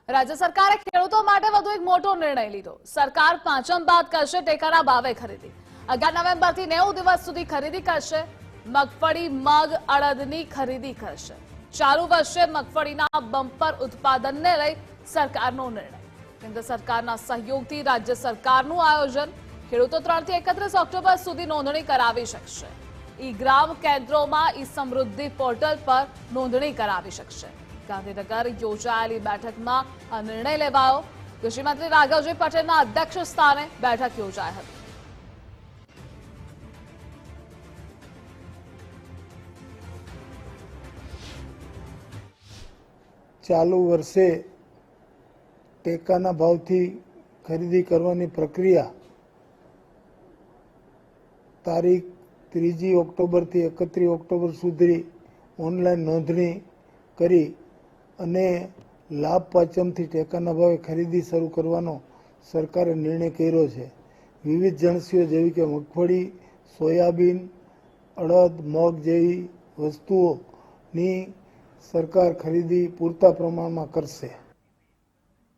રાજ્ય સરકારે ખેડૂતો માટે વધુ એક મોટો નિર્ણય લીધો। સરકાર પાંચમ બાદ કરશે ટેકાના ભાવે ખરીદી। 11 નવેમ્બરથી 90 દિવસ સુધી ખરીદી કરશે। મગફળી, મગ, અડદની ખરીદી કરશે। ચાલુ વર્ષે મગફળીના બમ્પર ઉત્પાદનને લઈ સરકારનો નિર્ણય। કેન્દ્ર સરકારના સહયોગથી રાજ્ય સરકારનું આયોજન। ખેડૂતો 3 થી 31 ઓક્ટોબર સુધી નોંધણી કરાવી શકશે। ઈ-ગ્રામ કેન્દ્રોમાં ઈ-સમૃદ્ધિ પોર્ટલ પર નોંધણી કરાવી શકશે। ગાંધીનગર યોજાયેલી બેઠકમાં આ નિર્ણય લેવાયો। કૃષિ મંત્રી રાઘવજી પટેલના અધ્યક્ષ સ્થાને બેઠક યોજાઈ હતી। ચાલુ વર્ષે ટેકાના ભાવથી ખરીદી કરવાની પ્રક્રિયા તારીખ 3 ઓક્ટોબરથી 31 ઓક્ટોબર સુધી ઓનલાઈન નોંધણી કરી અને લાભ પાંચમથી ટેકાના ભાવે ખરીદી શરૂ કરવાનો સરકારે નિર્ણય કર્યો છે। વિવિધ જણસીઓ જેવી કે મગફળી, સોયાબીન, અડદ, મગ જેવી વસ્તુઓની સરકાર ખરીદી પૂરતા પ્રમાણમાં કરશે।